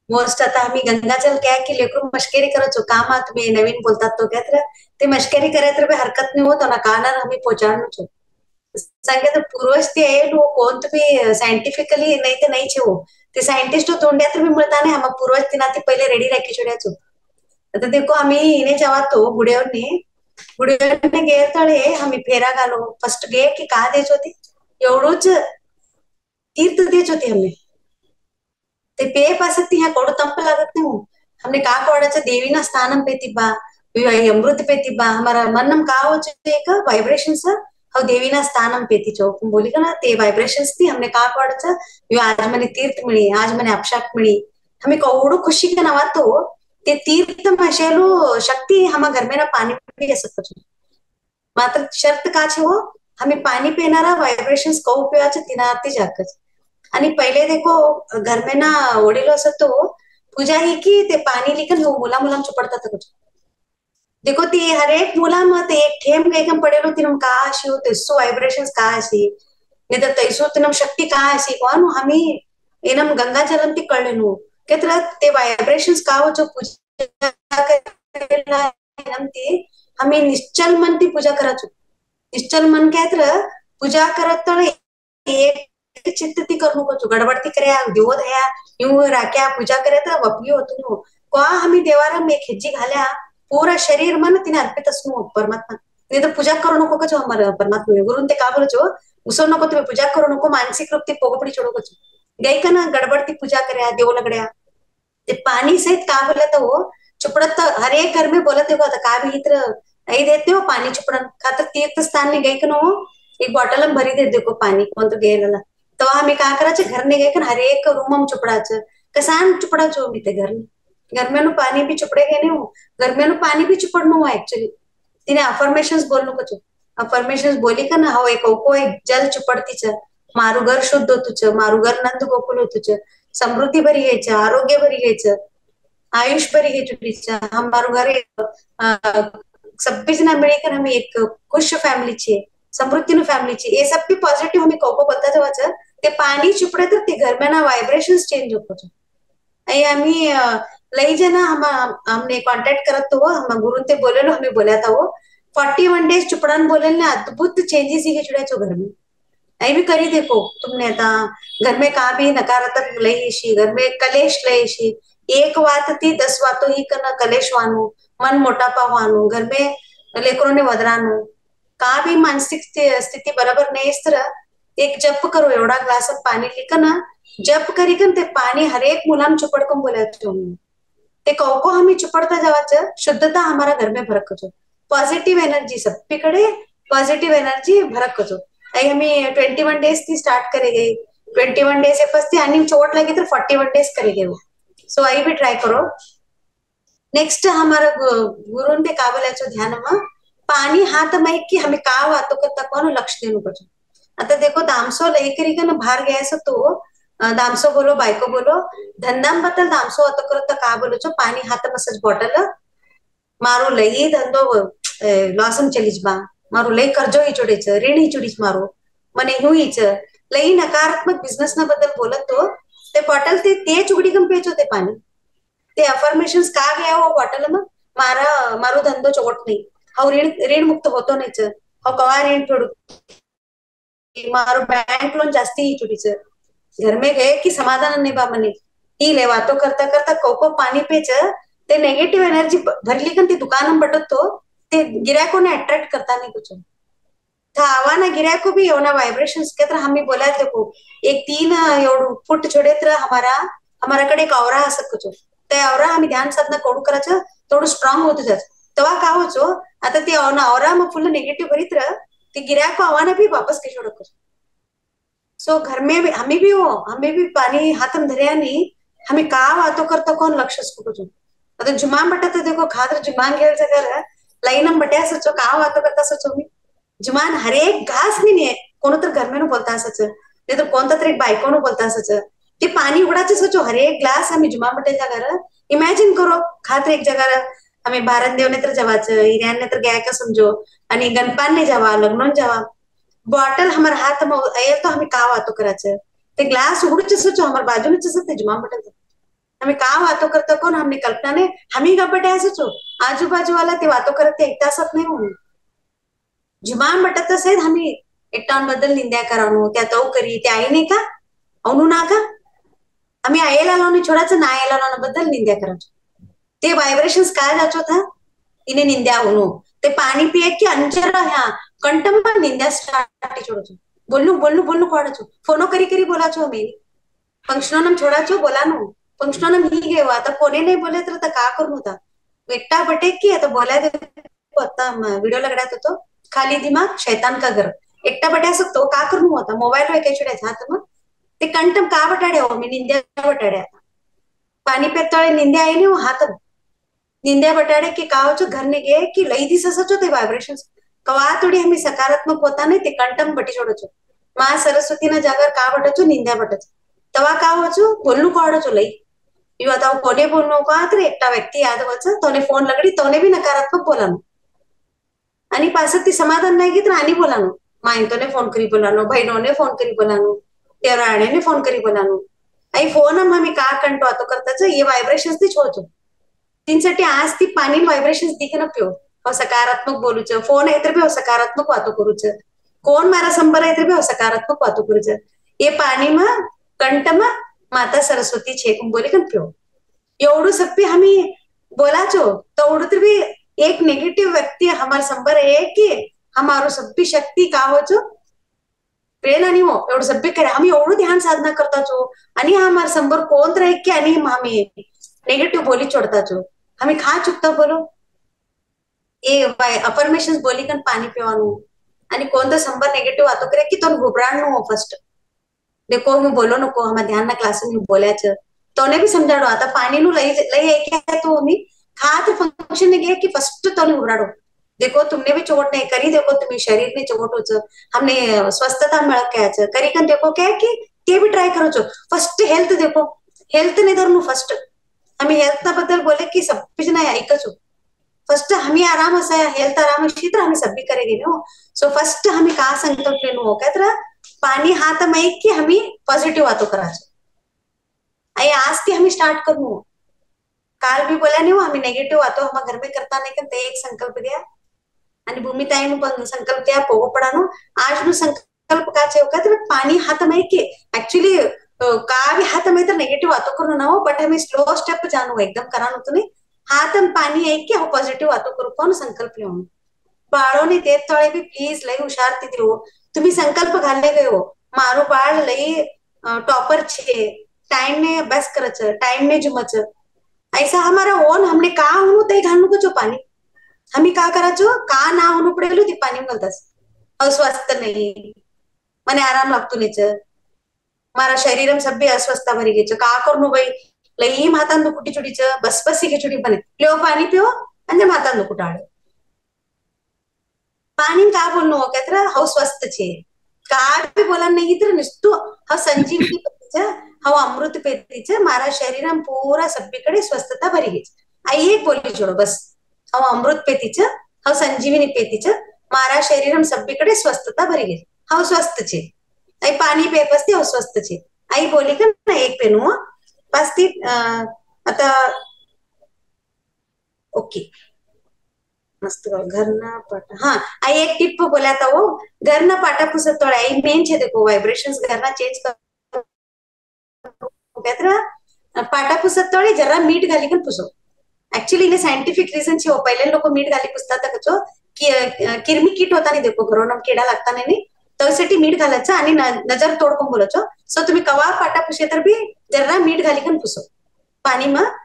most आता आम्ही गंगाजल काय की लेकरू मश्करी करत कामात तुम्ही नवीन बोलतात तो काय तर ते मश्करी करे तर हरकत नहीं होत ना कानार आम्ही पोचाडनो छो सांगे तो पूर्वज ते लोग कोण तुम्ही सायंटिफिकली नाही ते नाही छे हो ते सायंटिस्ट तोंड्या तर मी मिळता नाही आम्हा पूर्वज तिना ते पहिले रेडी राखी छोड्याचो आता देखो आम्ही इने जवातो गुडियावरने गे तळे आम्ही फेरा घालो फर्स्ट गे की का देच होती एवढंच तीर्थ देच होती हमें ते पेय पासती ह्या कोड तंप लागत नहीं हूँ हमने का कोडाचा देवीना स्थानम पेतिबा अमृत पेतिबा हमारा मनम का हो एक वाइब्रेशंस हव देवीना स्थानम पेती चो बोली का ना ते वाइब्रेशंस थी हमने का कोडाचा आज मने तीर्थ मिली आज मने अक्षाक मिली हमें कौड़ो खुशी का नवा तो ते तीर्थ मशेलो शक्ति हम घर में ना पानी पी सकत मात्र शर्त का छे वो हमें पानी पिणारा वाइब्रेशंस कौ उपयोगाचे तिनाती जाकच आणि पहिले देखो घर में ना वडील असत तो पूजा ही की ते पाणी लिकन हो मुला मुलांचं पडतात कुछ देखो ती हर एक मुला मत एक ठेम गई कम पडेलो तिनम का अशी हो तेसो वाइब्रेशंस का अशी नहीं तो तैसो तिनम शक्ति का अशी कोण हमी एनम गंगा जलम ती कळलेनु केत्र ते वाइब्रेशंस का हो जो पूजा करेला एनम ती हमें निश्चल मन ती पूजा कराचो निश्चल मन केत्र पूजा करत तो एक चित्त ती करू नको गडबडती करे देव दया यूं राख्या पूजा करे तर वपगी होतो नो को हमी देवारा में खिज्जी घाल्या पूरा शरीर मन तिने अर्पित असणु परमात्मा नहीं तो पूजा करू नको कचो हमारे परमात्मा गुरु ते का बोलो छो उसो नको तुम्हें पूजा करू नको मानसिक रूप ते पोगपड़ी छोड़ो कचो गई का ना गड़बड़ती पूजा करे देव लगड़या ते पानी सहित का बोले तो वो चुपड़त हर एक घर में बोलते हो का भी इत्र नहीं देते हो पानी चुपड़न खातर तीर्थ स्थान ने गई कनो एक बॉटल हम भरी दे देखो पानी कौन तो गेला तो आम्ही काय करायचं घर ने गए हर एक रूम चुपडाचं कसान चुपडाचो मी ते घर में पानी भी चुपड़े गए नहीं हो घर में पानी भी चुपड़नो हो एक्चुअली तिने अफर्मेशंस बोलनो कचो अफर्मेशंस बोली का ना हो एक जल चुपड़ती छ मारू घर शुद्ध होतु छ मारू घर नंद गोकुल होतु छ समृद्धी भरी गई छ आरोग्य भरी गई छ आयुष भरी गई चुकी छ हमारू घर सब्बीस ना मिलकर हमें एक खुश फैमिली छे समृद्धि नु फैमिली छे ये सब भी पॉजिटिव हमें कोको पता जवा छ ते पाणी चुपड़े तर ते घर में ना वाइब्रेशंस चेंज होतो छ आई आम्ही लई जना हमने कांटेक्ट करत तो हम गुरु ते बोलेलो हमें बोला था वो 41 डेज चुपड़ान बोले ने अद्भुत चेंजेस ही के चुड़े छो घर में आई भी करी देखो तुमने ता घर में का भी नकारात्मक लई शी घर में कलेश लई शी एक बात थी 10 बातों ही करना कलेश वानो मन मोटापा वानो घर में लेकरों ने वदरानो का भी मानसिक स्थिति बराबर नहीं इस तरह एक जप करो एवढा ग्लास पाणी लिका ना जप करी कन ते पाणी हर एक मुलाम चुपड़कम बोलायचो ते कौको हमें चुपड़ता जावाचं शुद्धता हमारा घर में भरक कचो पॉझिटिव्ह एनर्जी सबीकडे पॉझिटिव्ह एनर्जी भरक कचो आई हमें 21 डेज थी स्टार्ट करे गई 21 डेज फर्स्ट आणि चोट लगी तो 41 डेज करे गए सो आई भी ट्राई करो नेक्स्ट हमारा गुरु ते का बोलायचो ध्यान में पाणी हात माहित की हमें का वातो करता कोण लक्ष देणं कचो आता देखो दामसो लई करी का ना बाहर गया तो दामसो बोलो बायको बोलो धंधाम बदल दामसो अतो करत का बोलो छो पानी हाथ मसज बॉटल मारो लई धंधो लॉसम चलीज बा मारो लई कर्जो ही चोड़े छ ऋण ही चुड़ीच मारो मने ह्यू ही छ लई नकारात्मक बिझनेस ना बदल बोलत तो ते बॉटल ते चुगड़ी कम पेचो ते पानी ते अफर्मेशंस का गया वो बॉटल में मारो धंधो चोट नहीं हाउ ऋण मुक्त होतो नहीं छ हाउ कवा ऋण फेडू मारो बैंक लोन जास्ती ही चुड़ी छ घर में गए कि समाधान नहीं बा मने ही ले वातो करता करता कोको पानी पेच ते नेगेटिव एनर्जी भरली कन ते दुकान बटत तो ते गिराको ने अट्रैक्ट करता नहीं कुछ था आवाना गिराको भी होना वाइब्रेशंस के तरह हमें बोला देखो एक 3 फुट छोड़े तरह हमारा कडे एक औरा असत कुछ ते औरा आम्ही ध्यान साधना कोड करायचं थोडं स्ट्रॉंग होत जात तेव्हा का होचो आता ते औरा मग फुल नेगेटिव भरीत रह ते गिराको आवाना भी वापस के छोड़ सो घर में भी हमें भी पानी हाथम धरिया नहीं हमें का वातो करता कौन लक्ष्य कुछ आता जुमान बटा तो देखो खातर जुमान घेर जगह लाइनम बटा सचो का वातो करता सचो मी जुमान हर एक घास भी नहीं कोण तर घर में नु बोलता सच नहीं तो कौन तर एक बायको नु बोलता सच ते पानी उगडाचे सचो हर एक ग्लास हमें जुमान बटे जगह इमेजिन करो खातर एक जगह हमें भारत देव ने तर जवाचं हिऱ्यान ने तर गया का समझो आणि गणपान ने जावा लग्न जावा बॉटल हमारे हाथ में आयल तो हमें का वातो करायचं ते ग्लास उघडूच सचो हमारे बाजू में चसते जुमा बटल हमें का वातो करता कोण हमने कल्पना ने हमी गबटे असो आजूबाजू वाला ते वातो करते एकटा असत नाही म्हणून जिमान बटत सहित हमी एकटांबद्दल निंदा करावं त्या तो करी ते आई नाही का अवनू ना का आम्ही आयला लावून छोडाचं ना आयला लावण्याबद्दल निंदा करायचो ते व्हायब्रेशन्स काय जाचो था इने निंदा होनो ते पानी पिए कि अंजरा ह्या कंटम पर निंदा स्टार्ट छोड़ो बोलनु बोलनु बोलनु कोडाचो फोनो करी करी बोलाचो हमें फंक्शनोनम छोडाचो बोलानो फंक्शनोनम ही गयो आता कोणी नाही बोले तर का करू होता एकटा बटे की आता बोला आता व्हिडिओ लगड्यात होतो खाली दिमाग शैतान का घर एकटा बटे असं तो का करू होता मोबाईल वे काही छोड्याचा हात मग ते कंटम का बटाड्या हो मी निंद्या बटाड्या पानी पे तळे निंद्या आई नहीं हाथ निंद्या बटाडे की कावचो घर ने गए कि लई दिस असो ते वायब्रेशन्स कवा थोडी हमें सकारात्मक होता नहीं ते कंटम बटी छोड़ो माँ सरस्वती ना जागर का बटचो निंद्या बटचो तवा का होचो बोलनु कोडचो लई इव आता कोने बोलनो का तर एकटा व्यक्ती याद वच तोने फोन लगडी तोने भी नकारात्मक बोलानो आणि पासत ती समाधान नाही घेत आणि बोलानो मायंतोने फोन करी बोलानो बहिणोने फोन करी बोलानो तेराणे फोन करी बोलानो आई फोन हमें का कंटो आतो करताच ये वायब्रेशन्स ती छोड़चो तीनसाठी आज ती पानी वायब्रेशन्स दिखे न पियो और सकारात्मक बोलूच फोन है भी सकारात्मक वातो करूच कोण मारा संबर है भी सकारात्मक वातो करूच ये पानी में कंठ में माता सरस्वती छे बोली कन पियो एवढू सप्पी हमी बोलाचो तो उड़त भी एक नेगेटिव व्यक्ति हमारे संबर है कि हमारो सब्बी शक्ति का हो जो प्रेरणा नहीं हो एवढं सभ्य करे आम्ही एवढं ध्यान साधना करता छो आणि हमारे संबर कोण रहे की आणि आम्ही नेगेटिव बोली छोड़ता छो हमें खा चुकता बोलो ये अफर्मेशन्स बोली कन पानी पिवानु आणि कोणतं संबर नेगेटिव्ह वातो करे की तो घुबराणनु हो फर्स्ट देखो मैं बोलो नको हमारे ध्यान ना क्लास में बोल्याच तोने भी समझाड़ो आता पानी नु लई लई एक है तो हमी खात फंक्शन ने गया कि फर्स्ट तोने घुबराड़ो देखो तुमने भी चोट नहीं करी देखो तुम्हें शरीर ने चोट हो हमने स्वस्थता मिल क्या करी कन देखो क्या कि ते भी ट्राई करो फर्स्ट हेल्थ देखो हेल्थ ने धरनु फर्स्ट हमें हेल्थ ना बद्दल बोले कि सब कुछ नाही ऐकचो फर्स्ट हमें आराम असा हेल्थ आराम अशी तर हमें सब भी करेंगे नो सो फर्स्ट हमें का संकल्प लेनो हो क्या तर पानी हाथ में कि हमें पॉजिटिव बातों कराचो आई आज की हमें स्टार्ट करनु काल भी बोला नहीं हो हमें नेगेटिव बातों हम घर में करता नहीं करते एक संकल्प दिया आणि भूमिताई नु संकल्प दिया पोगो पडानो आज नु संकल्प का छे का तर पानी हाथ में कि एक्चुअली का भी हाथ में तो नेगेटिव बातों करो ना हो बट हमें स्लो स्टेप जानो एकदम करानो तो नहीं हाथ में पानी है कि पॉजिटिव बातों करो कौन संकल्प ले बाळोने ते तळे भी प्लीज लई हुशार थी हो तुम्ही संकल्प घालने गए हो मारो बाळ लई टॉपर छे टाइम ने अभ्यास करच टाइम ने जुमच ऐसा हमारा ओन हमने का होनु ते घालनु को पानी हमें का कराचो का ना होनु पडेलो ती पानी घालतास अस्वस्थ नहीं मने आराम लागतो नीच मारा शरीरम सभ्य अस्वस्थता भरी गेच का करनु भाई लई माता दुकुटी चुडीच बस बसी खिचड़ी बने लो पानी पियो अंदर माता दुकुटाड़े पानी का बोलनो हो कहतरा हव स्वस्थ छे का भी बोला नहीं तर निस्तु हव संजीवनी पेतीच हव अमृत पेतीच मारा शरीरम पूरा सभ्यकडे स्वस्थता भरी गेच आई एक बोली जोड़ो बस हव अमृत पेतीच हव संजीवनी पेतीच मारा शरीरम सभ्यकडे स्वस्थता भरी गेच हव स्वस्थ छे आई पानी पे पस्ती हव स्वस्थ छे आई बोली का ना एक पेनु पस्ती आता ओके मस्त घरना पाटा हाँ आई एक टिप बोला था वो घरना पाटा पुसत तोड़े आई मेन छे देखो वाइब्रेशंस घरना चेंज कर पाटा पुसत तोड़े जरा मीठ घाली कन पुसो एक्चुअली इने सायंटिफिक रीजन छे वो पहले लोग मीठ घाली पुसता था कचो कि किरमी कीट होता नहीं देखो घरोनम किडा लागता नहीं त्यासाठी मीठ घालायचं आणि नजर तोडकून बोलायचो सो तुम्ही कवा पाटा पुसे तर भी जरा मीठ घाली कन पुसो पानी में